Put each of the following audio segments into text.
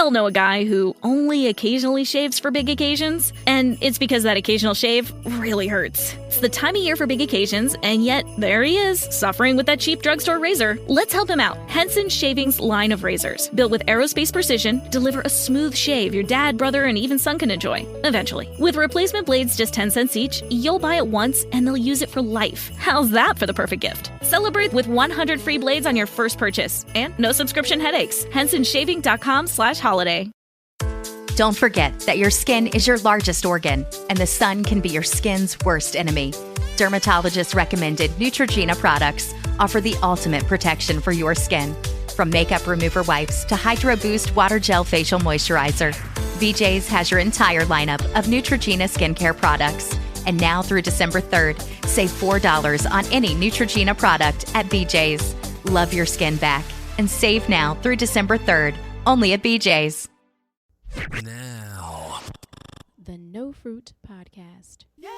all know a guy who only occasionally shaves for big occasions, and it's because that occasional shave really hurts. It's the time of year for big occasions, and yet there he is, suffering with that cheap drugstore razor. Let's help him out. Henson Shaving's line of razors, built with aerospace precision, deliver a smooth shave your dad, brother, and even son can enjoy, eventually. With replacement blades just 10 cents each, you'll buy it once and they'll use it for life. How's that for the perfect gift? Celebrate with 100 free blades on your first purchase, and no subscription headaches. HensonShaving.com/holiday. Don't forget that your skin is your largest organ, and the sun can be your skin's worst enemy. Dermatologist recommended Neutrogena products offer the ultimate protection for your skin. From makeup remover wipes to Hydro Boost Water Gel Facial Moisturizer, BJ's has your entire lineup of Neutrogena skincare products. And now through December 3rd, save $4 on any Neutrogena product at BJ's. Love your skin back and save now through December 3rd, only at BJ's. Now, the No Fruit Podcast. yeah.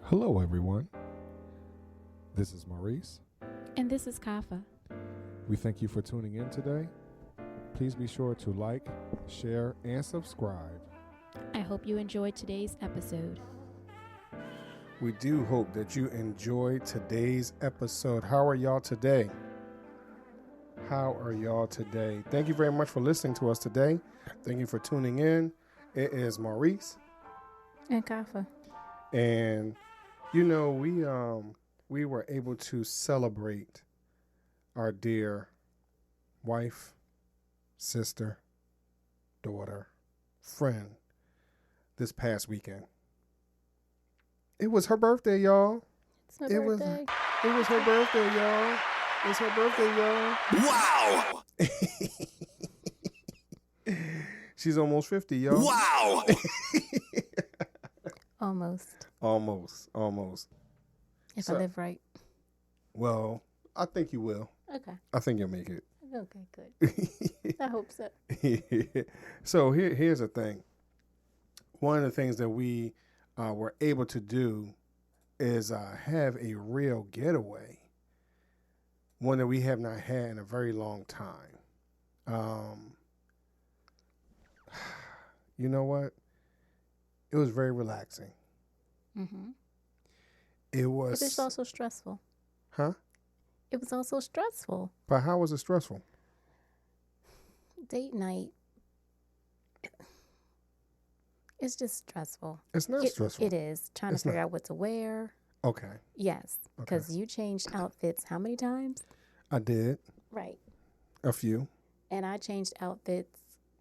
Hello, everyone. This is Maurice. And this is Kafi. We thank you for tuning in today. Please be sure to like, share, and subscribe. I hope you enjoyed today's episode. We do hope that you enjoyed today's episode. How are y'all today? Thank you very much for listening to us today. Thank you for tuning in. It is Maurice. And Kafi. And, you know, we were able to celebrate our dear wife, sister, daughter, friend this past weekend. It was her birthday, y'all. It's my birthday. It was her birthday, y'all. It's her birthday, y'all. Wow. She's almost 50, y'all. Wow. Almost. If So- I live right. Well, I think you will. Okay. I think you'll make it. Okay, good. I hope so. So here's the thing. One of the things that we were able to do is have a real getaway, one that we have not had in a very long time. You know what? It was very relaxing. Mm-hmm. It was. But it's also stressful. Huh? It was also stressful. But how was it stressful? Date night. It's just stressful. It's not stressful. It is. Trying It's to figure not. out what to wear. Okay. Yes. Because you changed outfits how many times? I did. Right. A few. And I changed outfits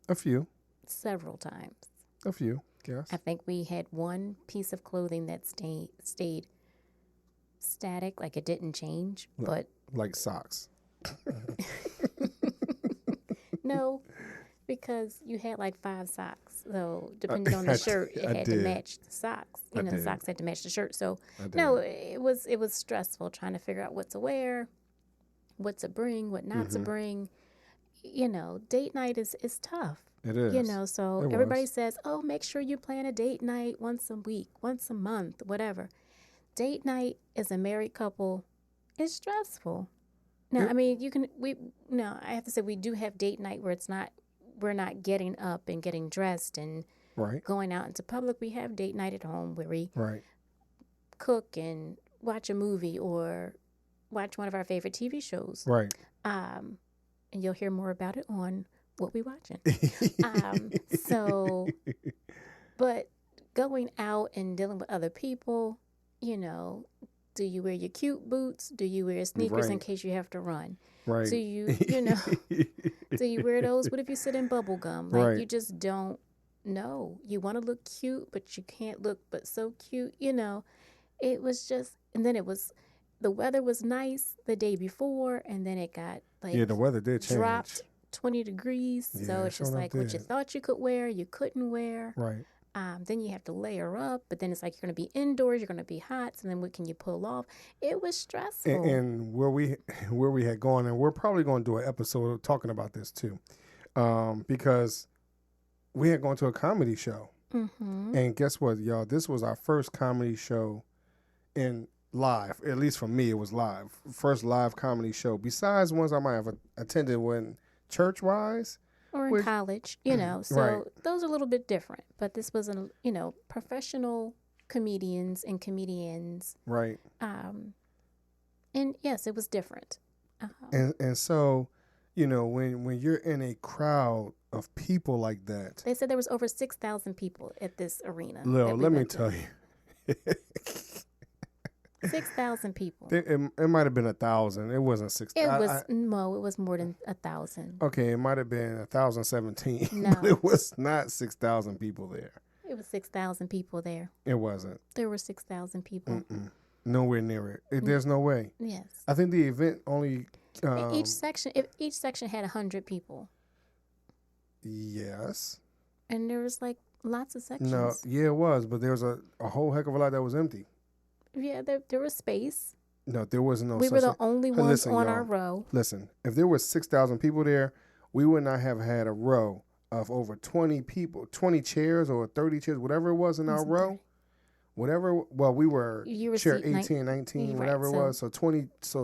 A few. several times. A few. Yes. I think we had one piece of clothing that stayed static, like it didn't change, but Like socks. no, because you had like 5 socks. So depending on the shirt, it had to match the socks. You know, the socks had to match the shirt. So no, it was stressful trying to figure out what to wear, what to bring, what not to bring. You know, date night is tough. It is. You know, so It everybody was. says, oh, make sure you plan a date night once a week, once a month, whatever. Date night as a married couple is stressful. Now, I mean, I have to say we do have date night where we're not getting up and getting dressed and Right. going out into public. We have date night at home where we Right. cook and watch a movie or watch one of our favorite TV shows. Right. And you'll hear more about it on What We Watching. But going out and dealing with other people, you know, do you wear your cute boots? Do you wear sneakers in Right. case you have to run? Right. Do you know, do you wear those? What if you sit in bubble gum? Like, Right. you just don't know. You want to look cute, but you can't look but so cute, you know. It was just, and then the weather was nice the day before, and then it got like Yeah, the weather did change. dropped 20 degrees. Yeah, So it it's just sure like what you did. thought you could wear, you couldn't wear. Right. Then you have to layer up, but then it's like you're going to be indoors, you're going to be hot, so then what can you pull off? It was stressful. And where we had gone, and we're probably going to do an episode talking about this too, because we had gone to a comedy show, and guess what, y'all? This was our first comedy show in live. At least for me, it was live. First live comedy show. Besides ones I might have attended when church-wise. Or in college, you know. So Right. those are a little bit different. But this was, professional comedians and comedians. Right. And yes, it was different. And so, when you're in a crowd of people like that. They said there was over 6,000 people at this arena. Lil, let me tell you. 6,000 people. It might have been 1,000. It wasn't 6,000. It was more than 1,000. Okay, it might have been 1,017. No. But it was not 6,000 people there. It was 6,000 people there. It wasn't. There were 6,000 people. Nowhere near it. There's no way. Yes. I think the event only. Each section had 100 people. Yes. And there was like lots of sections. No, yeah, it was, but there was a whole heck of a lot that was empty. Yeah, there was space. No, there was no. We were the only ones on our row. Listen, if there was 6,000 people there, we would not have had a row of over 20 people, 20 chairs or 30 chairs, whatever it was in our row. Whatever. Well, we were chair 18, 19, whatever it was. So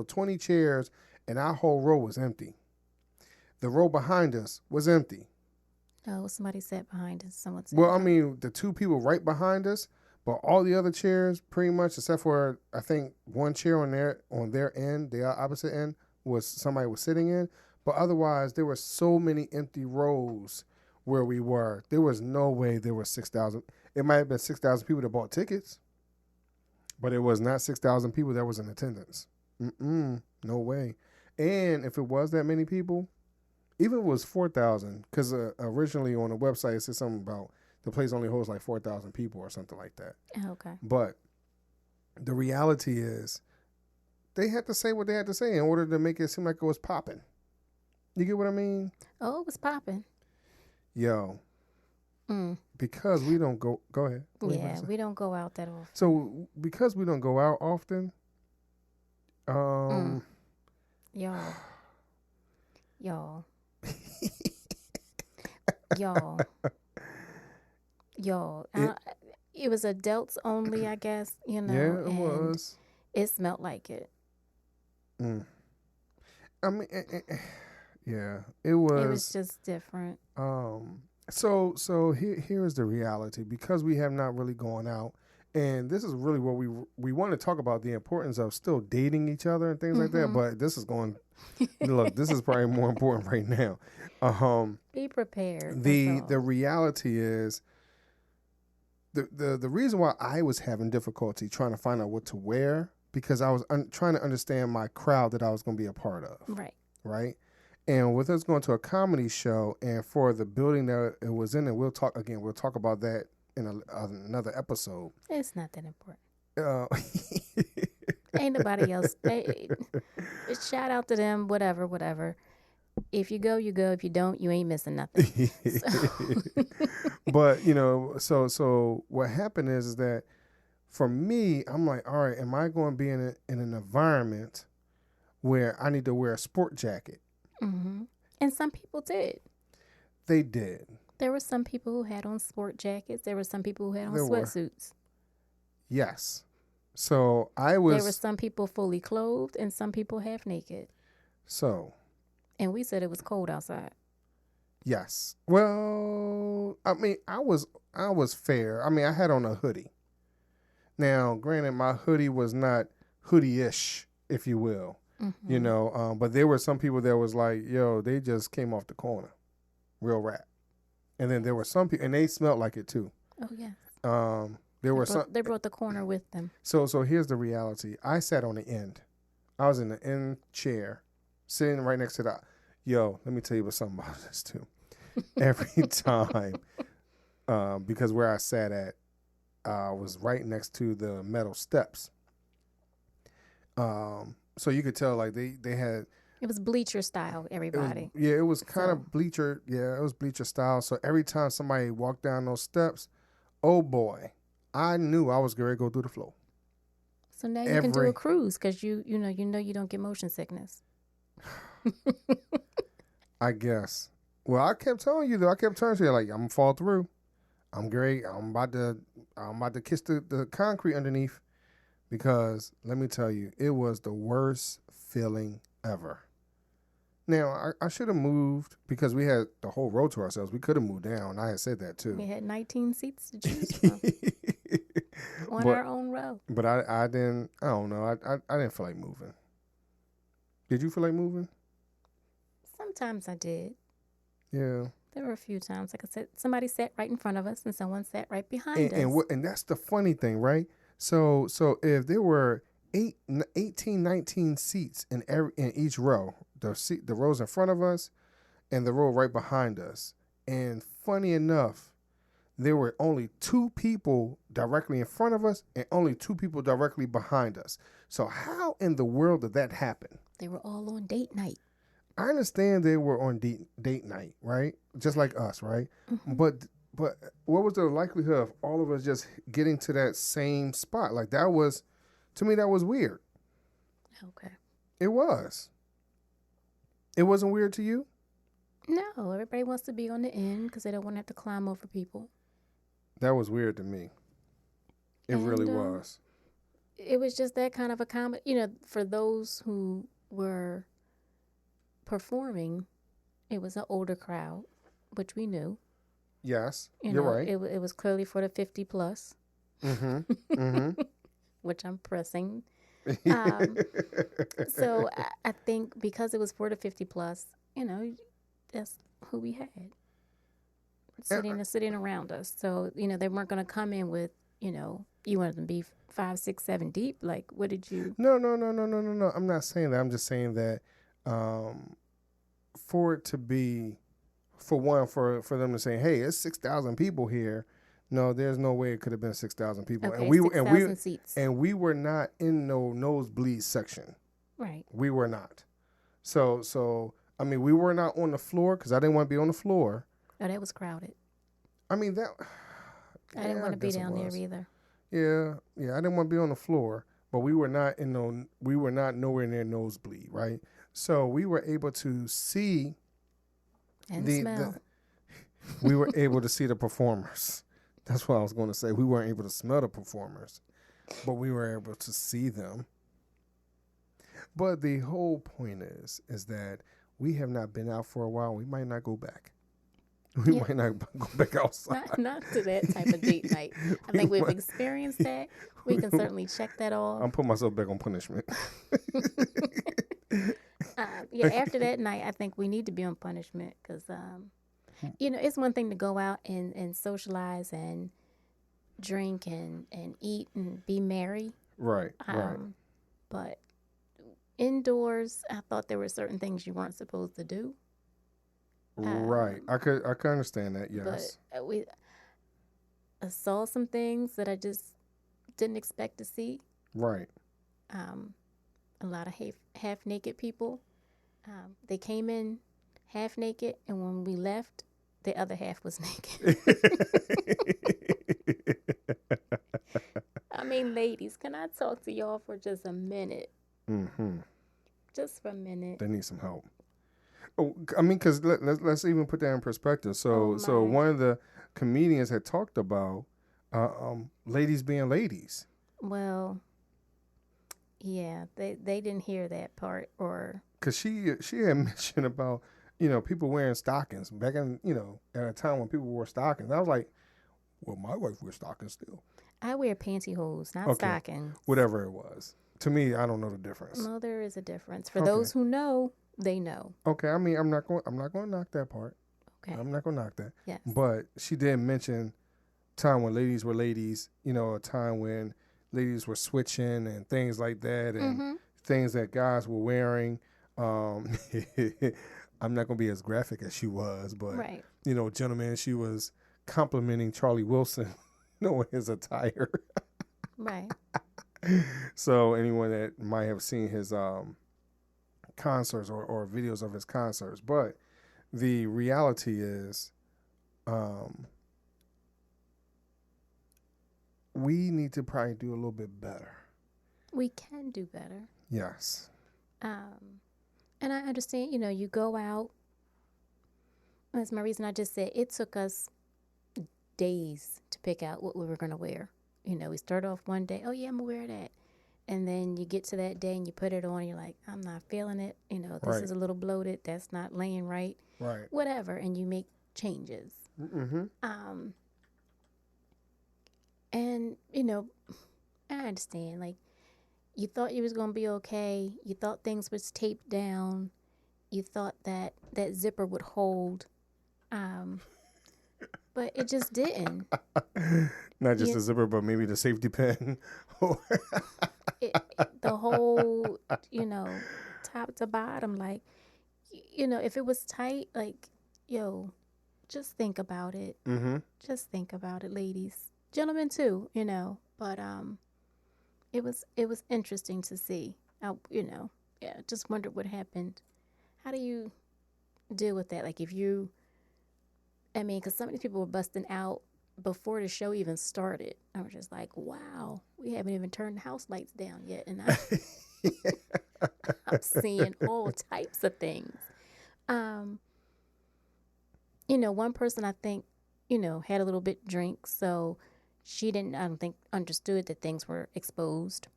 20 chairs, and our whole row was empty. The row behind us was empty. Oh, somebody sat behind us. Well, I mean, the two people right behind us. But all the other chairs, pretty much, except for I think one chair on their end, the opposite end, was somebody was sitting in. But otherwise, there were so many empty rows where we were. There was no way there were 6,000. It might have been 6,000 people that bought tickets, but it was not 6,000 people that was in attendance. No way. And if it was that many people, even if it was 4,000, because originally on the website it said something about the place only holds like 4,000 people or something like that. Okay. But the reality is they had to say what they had to say in order to make it seem like it was popping. You get what I mean? Oh, it was popping. Yo. Because we don't go ahead. Yeah, we don't go out that often. So because we don't go out often, Y'all. It was adults only, I guess, Yeah, it was. It smelled like it. I mean, yeah, it was. It was just different. So here's the reality. Because we have not really gone out, and this is really what we want to talk about, the importance of still dating each other and things like that. But this is going. Look, this is probably more important right now. Be prepared. The reality is the reason why I was having difficulty trying to find out what to wear, because I was trying to understand my crowd that I was going to be a part of. Right. And with us going to a comedy show, and for the building that it was in, and we'll talk about that in another episode. It's not that important. Ain't nobody else. Shout out to them, whatever. If you go, you go. If you don't, you ain't missing nothing. But, so what happened is that for me, I'm like, all right, am I going to be in an environment where I need to wear a sport jacket? And some people did. They did. There were some people who had on sport jackets. There were some people who had on sweatsuits. Yes. So there were some people fully clothed and some people half naked. So. And we said it was cold outside. Yes. Well, I mean, I was fair. I mean, I had on a hoodie. Now, granted, my hoodie was not hoodie-ish, if you will. But there were some people that was like, yo, they just came off the corner. Real rap. And then there were some people, and they smelled like it too. Oh, yeah. They brought the corner with them. So here's the reality. I sat on the end. I was in the end chair, sitting right next to the. Yo, let me tell you something about this too. Every time, because where I sat at was right next to the metal steps. So you could tell like they had. It was bleacher style, everybody. It was kind of bleacher. Yeah, it was bleacher style. So every time somebody walked down those steps, oh boy, I knew I was going to go through the floor. So now you can do a cruise because you know you don't get motion sickness. I guess. Well, I kept telling you though. I kept telling you like I'm gonna fall through. I'm great. I'm about to kiss the concrete underneath, because let me tell you, it was the worst feeling ever. Now, I should have moved because we had the whole row to ourselves. We could have moved down. I had said that too. We had 19 seats to choose from on our own row. But I didn't, I don't know. I didn't feel like moving. Did you feel like moving? Sometimes I did. Yeah. There were a few times, like I said, somebody sat right in front of us and someone sat right behind us. And that's the funny thing, right? So if there were 18, 19 seats in each row, the rows in front of us and the row right behind us, and funny enough, there were only 2 people directly in front of us and only 2 people directly behind us. So how in the world did that happen? They were all on date night. I understand they were on date night, right? Just like us, right? Mm-hmm. But what was the likelihood of all of us just getting to that same spot? Like that was, to me, that was weird. Okay. It was. It wasn't weird to you? No, everybody wants to be on the end because they don't want to have to climb over people. That was weird to me. It really was. It was just that kind of a comment, for those who were performing, it was an older crowd, which we knew. Yes, you're right. It was clearly for the 50 plus, which I'm pressing. So I think because it was for the 50 plus, that's who we had sitting around us. So they weren't going to come in with you wanted them to be 5, 6, 7 deep. Like, what did you? No. I'm not saying that. I'm just saying that. For it to be, for them to say, "Hey, it's 6,000 people here." No, there's no way it could have been 6,000 people, okay, and seats. And we were not in no nosebleed section. Right. We were not. So I mean, we were not on the floor because I didn't want to be on the floor. Oh, that was crowded. I mean that. I didn't want to be down there either. Yeah, I didn't want to be on the floor, but we were not nowhere near nosebleed, right? So we were able to see and smell. We were able to see the performers. That's what I was going to say. We weren't able to smell the performers, but we were able to see them. But the whole point is that we have not been out for a while. We might not go back. We might not go back outside. Not to that type of date night. I think we've experienced that. We can certainly check that off. I'm putting myself back on punishment. After that night, I think we need to be on punishment because, it's one thing to go out and socialize and drink and eat and be merry. Right, right. But indoors, I thought there were certain things you weren't supposed to do. Right. I could understand that, yes. But I saw some things that I just didn't expect to see. Right. A lot of half-naked people. They came in half-naked, and when we left, the other half was naked. I mean, ladies, can I talk to y'all for just a minute? Mm-hmm. Just for a minute. They need some help. Oh, I mean, because let's even put that in perspective. So one of the comedians had talked about ladies being ladies. Well, yeah, they didn't hear that part, or because she had mentioned about people wearing stockings back in at a time when people wore stockings. I was like, well, my wife wears stockings still. I wear pantyhose, not stockings. Whatever it was. To me, I don't know the difference. No, there is a difference. For those who know, they know. Okay, I mean, I'm not going to knock that part. Okay. I'm not going to knock that. Yes. But she did mention time when ladies were ladies, a time when ladies were switching and things like that, and things that guys were wearing. I'm not going to be as graphic as she was, but, right. Gentlemen, she was complimenting Charlie Wilson, his attire. Right. So anyone that might have seen his concerts or videos of his concerts, but the reality is we need to probably do a little bit better. We can do better. Yes. And I understand, you go out. That's my reason I just said it took us days to pick out what we were going to wear. We start off one day, oh yeah, I'm going to wear that. And then you get to that day and you put it on, and you're like, I'm not feeling it. You know, this is a little bloated. That's not laying right. Right. Whatever. And you make changes. Mm-hmm. And, you know, I understand. Like, you thought you was going to be okay. You thought things was taped down. You thought that that zipper would hold. But it just didn't. Not just the zipper, but maybe the safety pin. The whole, you know, top to bottom, like, you know, if it was tight, like, yo, just think about it. Mm-hmm. Just think about it, ladies. Gentlemen too, you know. But it was interesting to see. You know, yeah, just wondered what happened. How do you deal with that? Like, if you, I mean, because so many people were busting out before the show even started. I was just like, wow, we haven't even turned the house lights down yet. And I'm seeing all types of things. You know, one person I think, you know, had a little bit drink. So she didn't, I don't think, understood that things were exposed.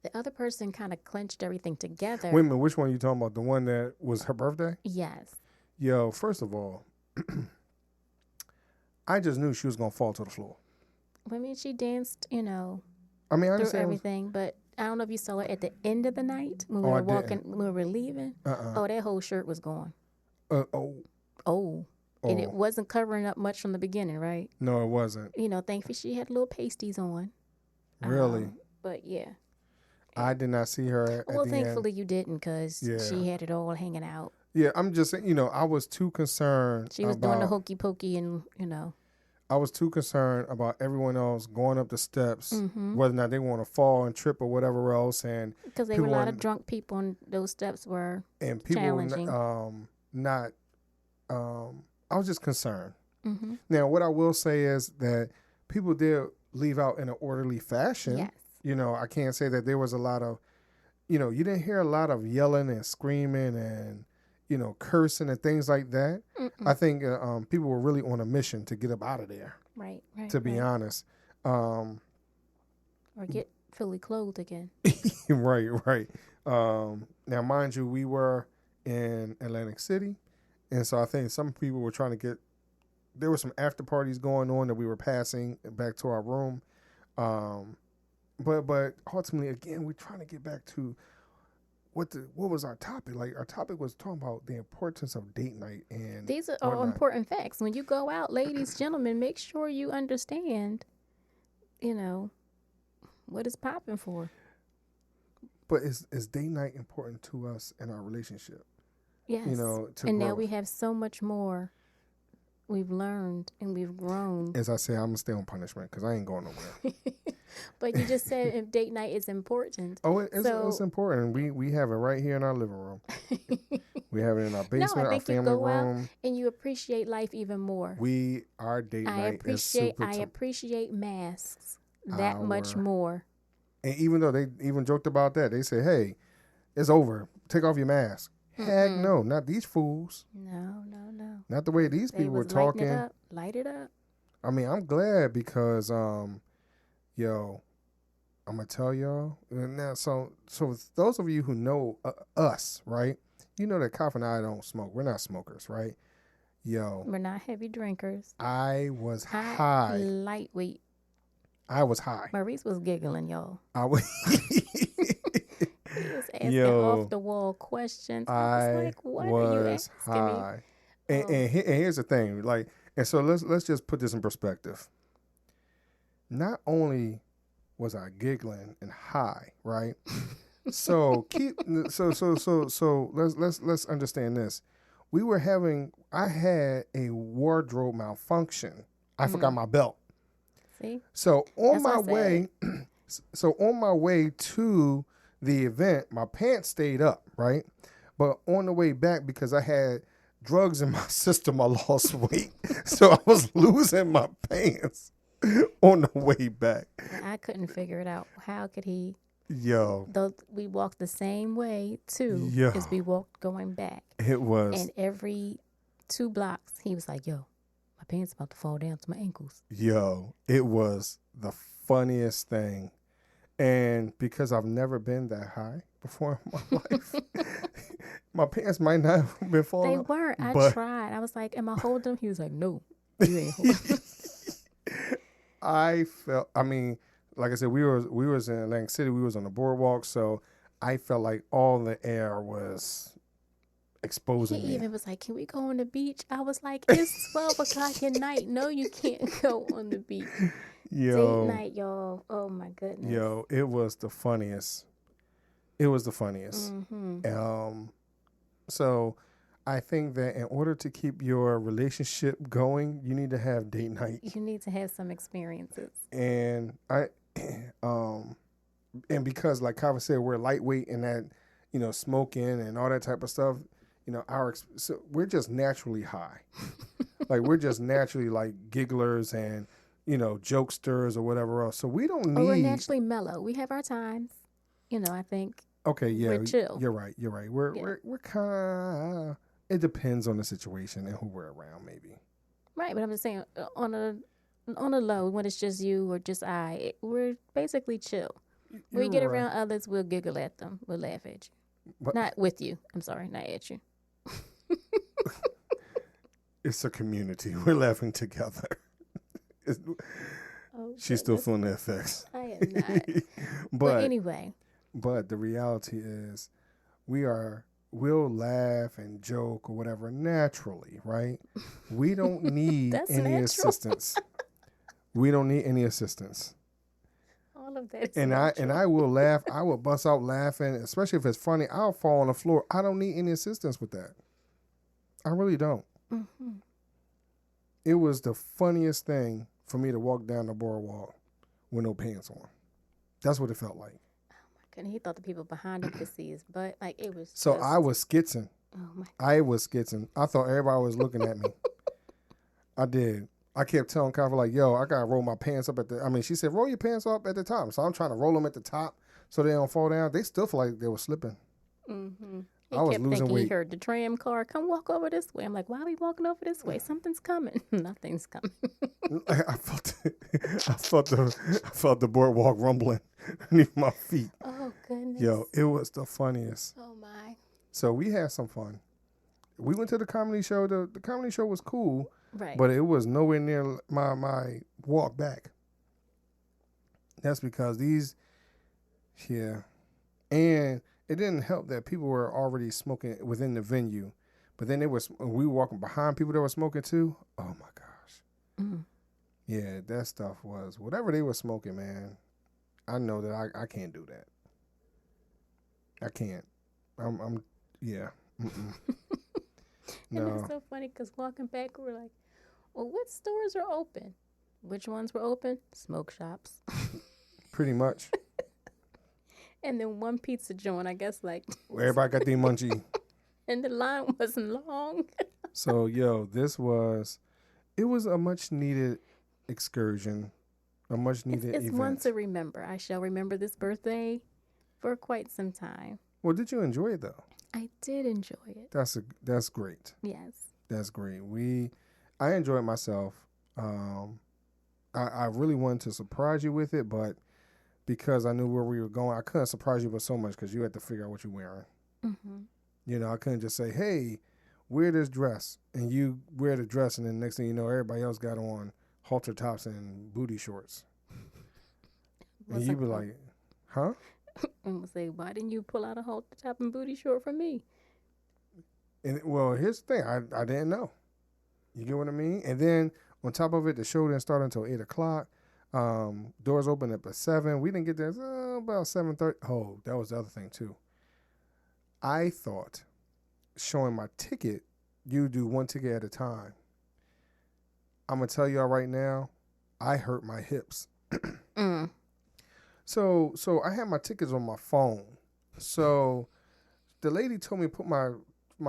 The other person kind of clenched everything together. Wait a minute, which one are you talking about? The one that was her birthday? Yes. Yo, first of all, I just knew she was going to fall to the floor. I mean, she danced, you know, I mean, I through understand everything, but I don't know if you saw her at the end of the night when we were walking, when we were leaving. Oh, that whole shirt was gone. And it wasn't covering up much from the beginning, right? No, it wasn't. You know, thankfully she had little pasties on. Really? But yeah. I did not see her at the end. Thankfully you didn't, because she had it all hanging out. Yeah, I'm just saying, you know, I was too concerned. She was doing the hokey pokey and, you know. I was too concerned about everyone else going up the steps, whether or not they want to fall and trip or whatever else. And because there were a lot of drunk people on those steps were and people challenging. I was just concerned. Mm-hmm. Now, what I will say is that people did leave out in an orderly fashion. Yes. You know, I can't say that there was a lot of, you know, you didn't hear a lot of yelling and screaming and, you know, cursing and things like that. I think people were really on a mission to get up out of there. Right. To be honest. Or get fully clothed again. Right. Now, mind you, we were in Atlantic City. And so I think some people were trying to get, there were some after parties going on that we were passing back to our room. But ultimately, again, we're trying to get back to what was our topic? Like, our topic was talking about the importance of date night. And these are all important facts. When you go out, ladies, gentlemen, make sure you understand, you know, what is popping for. But is date night important to us in our relationship? Yes. You know, and now we have so much more. We've learned and we've grown. As I say, I'm going to stay on punishment because I ain't going nowhere. But you just said if date night is important. Oh, it's important. We have it right here in our living room. We have it in our basement, our family you go room. Out and you appreciate life even more. Our date night is super. I appreciate masks that much more. And even though they even joked about that, they say, hey, it's over. Take off your mask. Heck no, not these fools. No. Not the way these people were talking. Light it up. I mean, I'm glad because, yo, I'm going to tell y'all. Now, so those of you who know us, right, you know that Kafi and I don't smoke. We're not smokers, right? Yo. We're not heavy drinkers. I was high. Lightweight. I was high. Maurice was giggling, y'all. I was... He was asking off the wall questions. I was like, what are you asking high. me? And here's the thing, like, and so let's just put this in perspective. Not only was I giggling and high, right? So let's understand this. I had a wardrobe malfunction. I forgot my belt. See? So on my way to the event, my pants stayed up, right? But on the way back, because I had drugs in my system, I lost weight. So I was losing my pants on the way back. I couldn't figure it out. How could he? Yo. Though we walked the same way, too, as we walked going back. It was. And every 2 blocks, he was like, yo, my pants about to fall down to my ankles. Yo, it was the funniest thing. And because I've never been that high before in my life, my pants might not have been falling They off, weren't. I but tried. I was like, am I holding them? He was like, no, you ain't holding them. I felt, I mean, like I said, we was in Atlantic City. We was on the boardwalk, so I felt like all the air was exposing He me. even was like, can we go on the beach? I was like, it's 12 o'clock at night. No, you can't go on the beach. Yo, Date night, y'all. Oh, my goodness. yo, it was the funniest. It was the funniest. Mm-hmm. So I think that in order to keep your relationship going, you need to have date night. You need to have some experiences. And and because like Kafi said, we're lightweight and that, smoking and all that type of stuff, so we're just naturally high. Like we're just naturally like gigglers and, jokesters or whatever else. So we don't need. Or we're naturally mellow. We have our times. I think. Okay, yeah, we're chill. You're right. We're kind of. It depends on the situation and who we're around, maybe. Right, but I'm just saying, on a low, when it's just you or just we're basically chill. When we get around others, we'll giggle at them. We'll laugh at you. But, not with you. I'm sorry, not at you. It's a community. We're laughing together. She's still feeling the effects. I am not. But anyway. But the reality is we'll laugh and joke or whatever naturally, right? We don't need any assistance. We don't need any assistance. All of that. And I will laugh. I will bust out laughing, especially if it's funny. I'll fall on the floor. I don't need any assistance with that. I really don't. Mm-hmm. It was the funniest thing for me to walk down the boardwalk with no pants on. That's what it felt like. And he thought the people behind him could see his butt. Like, it was So I was skitzing. Oh, my God. I was skitzing. I thought everybody was looking at me. I did. I kept telling Kafi, like, yo, I got to roll my pants up she said, roll your pants up at the top. So I'm trying to roll them at the top so they don't fall down. They still feel like they were slipping. Mm-hmm. I was kept losing thinking weight. He heard the tram car, come walk over this way. I'm like, why are we walking over this way? Something's coming. Nothing's coming. I felt the boardwalk rumbling beneath my feet. Oh, goodness. Yo, it was the funniest. Oh, my. So we had some fun. We went to the comedy show. The comedy show was cool, right? But it was nowhere near my walk back. That's because and it didn't help that people were already smoking within the venue, but then we were walking behind people that were smoking too. Oh my gosh, Yeah, that stuff was whatever they were smoking, man. I know that I can't do that. I can't. I'm yeah. And it's so funny because walking back, we're like, well, what stores are open? Which ones were open? Smoke shops. Pretty much. And then one pizza joint, I guess, like. Everybody got their munchie. And the line wasn't long. So, it was a much needed excursion, a much needed event. It's one to remember. I shall remember this birthday for quite some time. Well, did you enjoy it though? I did enjoy it. That's great. Yes. That's great. I enjoyed myself. I really wanted to surprise you with it, but because I knew where we were going, I couldn't surprise you with so much because you had to figure out what you're wearing. Mm-hmm. I couldn't just say, hey, wear this dress, and you wear the dress, and then next thing you know, everybody else got on halter tops and booty shorts. And you be like, huh? I'm going to say, why didn't you pull out a halter top and booty short for me? And well, here's the thing. I didn't know. You get what I mean? And then on top of it, the show didn't start until 8 o'clock. Doors opened up at 7. We didn't get there about 7:30. Oh, that was the other thing too. I thought showing my ticket, you do one ticket at a time. I'm going to tell y'all right now, I hurt my hips. So I had my tickets on my phone. So the lady told me to put my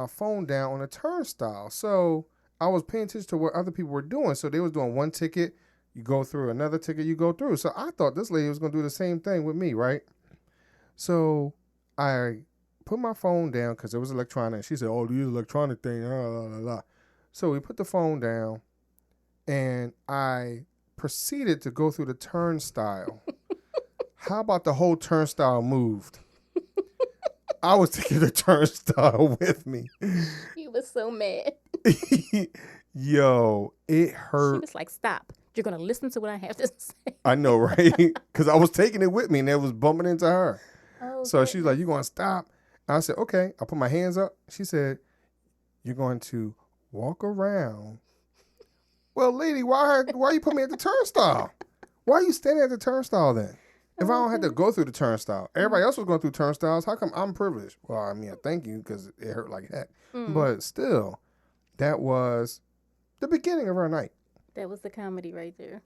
phone down on a turnstile. So I was paying attention to what other people were doing. So they was doing one ticket, you go through, another ticket, you go through. So I thought this lady was going to do the same thing with me, right? So I put my phone down because it was electronic. She said, oh, these electronic thing, So we put the phone down, and I proceeded to go through the turnstile. How about the whole turnstile moved? I was taking the turnstile with me. You was so mad. Yo, it hurt. She was like, stop. You're going to listen to what I have to say. I know, right? Because I was taking it with me and it was bumping into her. Oh, so she's like, you going to stop? And I said, okay. I put my hands up. She said, you're going to walk around. Well, lady, why you put me at the turnstile? Why are you standing at the turnstile then? If I don't have to go through the turnstile. Everybody else was going through turnstiles. How come I'm privileged? Well, I mean, I thank you because it hurt like heck. But still, that was the beginning of our night. That was the comedy right there.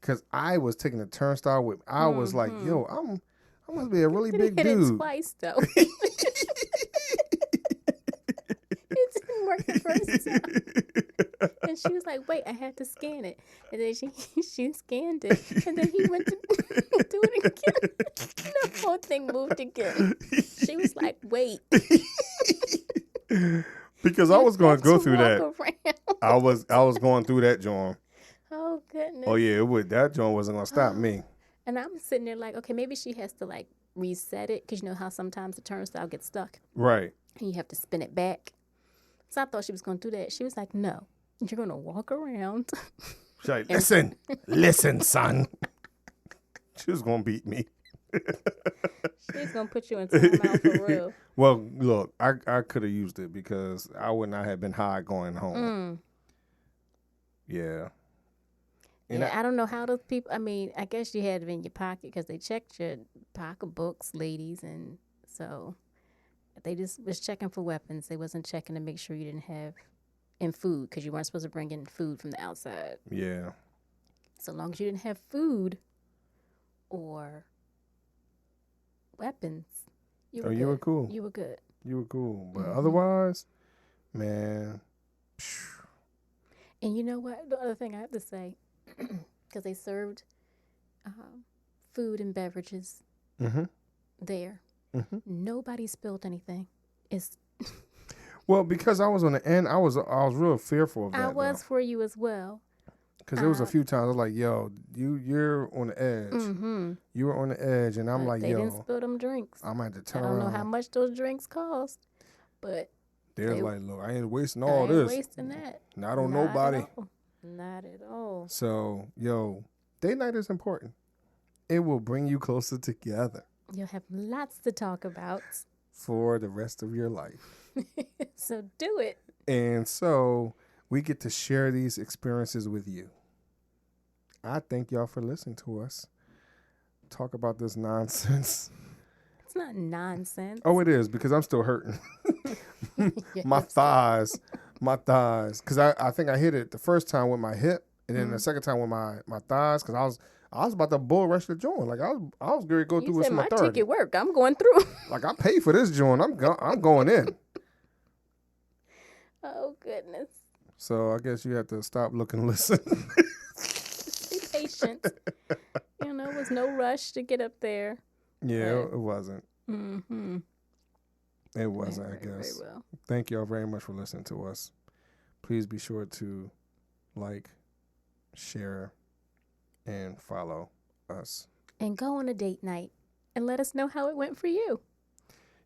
Because I was taking the turnstile with me. I was like, yo, I must be a really big hit dude. It twice, though. It didn't work the first time. And she was like, wait, I had to scan it. And then she scanned it. And then he went to do it again. The whole thing moved again. She was like, wait. Because I was going to go through that. Around. I was going through that joint. Oh, goodness. Oh, yeah, that joint wasn't going to stop me. And I'm sitting there like, okay, maybe she has to like reset it. Because you know how sometimes the turnstile gets stuck. Right. And you have to spin it back. So I thought she was going to do that. She was like, no, you're going to walk around. She's like, listen, son. She was going to beat me. She's going to put you in timeout for real. Well, look, I could have used it because I would not have been high going home. Yeah. And I don't know how those people, I mean, I guess you had it in your pocket because they checked your pocketbooks, ladies. And so they just was checking for weapons. They wasn't checking to make sure you didn't have in food because you weren't supposed to bring in food from the outside. Yeah. So long as you didn't have food or weapons, you were good. You were cool. You were good. You were cool. But otherwise, man. And you know what? The other thing I have to say, because they served food and beverages there. Nobody spilled anything. Well, because I was on the end, I was real fearful of that. I was for you as well. Because there was a few times I was like, yo, you're on the edge. You were on the edge, and I'm like, they yo. They didn't spill them drinks. I'm going to have to turn around. I don't around. know how much those drinks cost, but. They're like, look, I ain't wasting all this. I ain't wasting that. Not on nobody. Not at all. So, yo, date night is important. It will bring you closer together. You'll have lots to talk about. For the rest of your life. So do it. And so we get to share these experiences with you. I thank y'all for listening to us talk about this nonsense. It's not nonsense. Oh, it is, because I'm still hurting. My thighs. Because I think I hit it the first time with my hip, and then the second time with my thighs, because I was about to bull rush the joint. Like I was going to go through with some authority. My ticket work. I'm going through. Like I paid for this joint. I'm going in. Oh goodness. So I guess you have to stop, look, and listen. Just be patient. You know, it was no rush to get up there. Yeah, it wasn't. Mm-hmm. It wasn't, I guess. Very well. Thank y'all very much for listening to us. Please be sure to like, share, and follow us. And go on a date night and let us know how it went for you.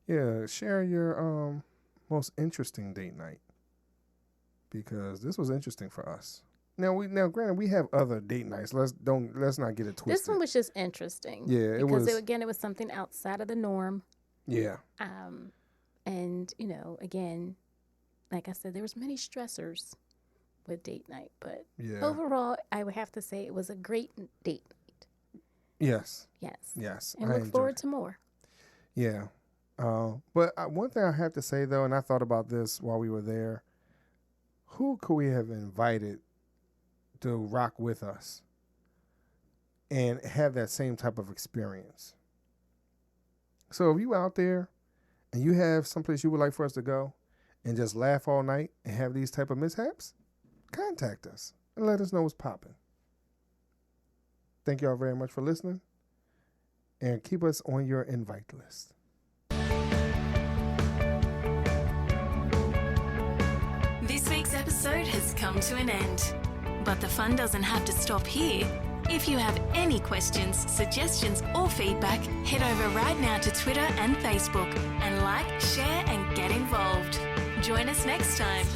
Yeah, share your most interesting date night, because this was interesting for us. Now granted, we have other date nights. Let's not get it twisted. This one was just interesting. Yeah, because it was something outside of the norm. Yeah. And you know, again, like I said, there was many stressors with date night, but overall, I would have to say it was a great date night. Yes. Yes. And look forward to more. Yeah. But one thing I have to say though, and I thought about this while we were there, who could we have invited to rock with us and have that same type of experience? So if you out there and you have someplace you would like for us to go and just laugh all night and have these type of mishaps, contact us and let us know what's popping. Thank y'all very much for listening, and keep us on your invite list. This week's episode has come to an end, but the fun doesn't have to stop here. If you have any questions, suggestions, or feedback, head over right now to Twitter and Facebook and like, share, and get involved. Join us next time.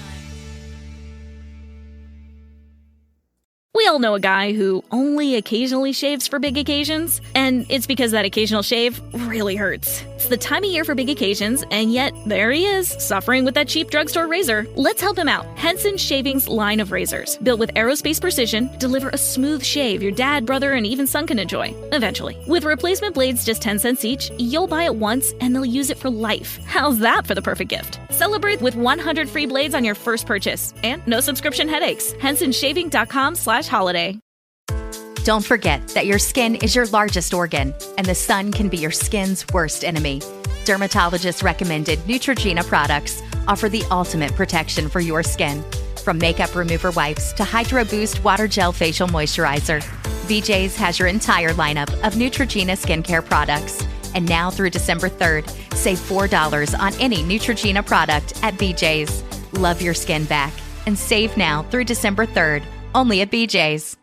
We all know a guy who only occasionally shaves for big occasions, and it's because that occasional shave really hurts. It's the time of year for big occasions, and yet there he is, suffering with that cheap drugstore razor. Let's help him out. Henson Shaving's line of razors, built with aerospace precision, deliver a smooth shave your dad, brother, and even son can enjoy, eventually. With replacement blades just 10 cents each, you'll buy it once and they'll use it for life. How's that for the perfect gift? Celebrate with 100 free blades on your first purchase, and no subscription headaches. HensonShaving.com/holiday. Don't forget that your skin is your largest organ, and the sun can be your skin's worst enemy. Dermatologist-recommended Neutrogena products offer the ultimate protection for your skin. From makeup remover wipes to Hydro Boost Water Gel Facial Moisturizer, BJ's has your entire lineup of Neutrogena skincare products. And now through December 3rd, save $4 on any Neutrogena product at BJ's. Love your skin back and save now through December 3rd, only at BJ's.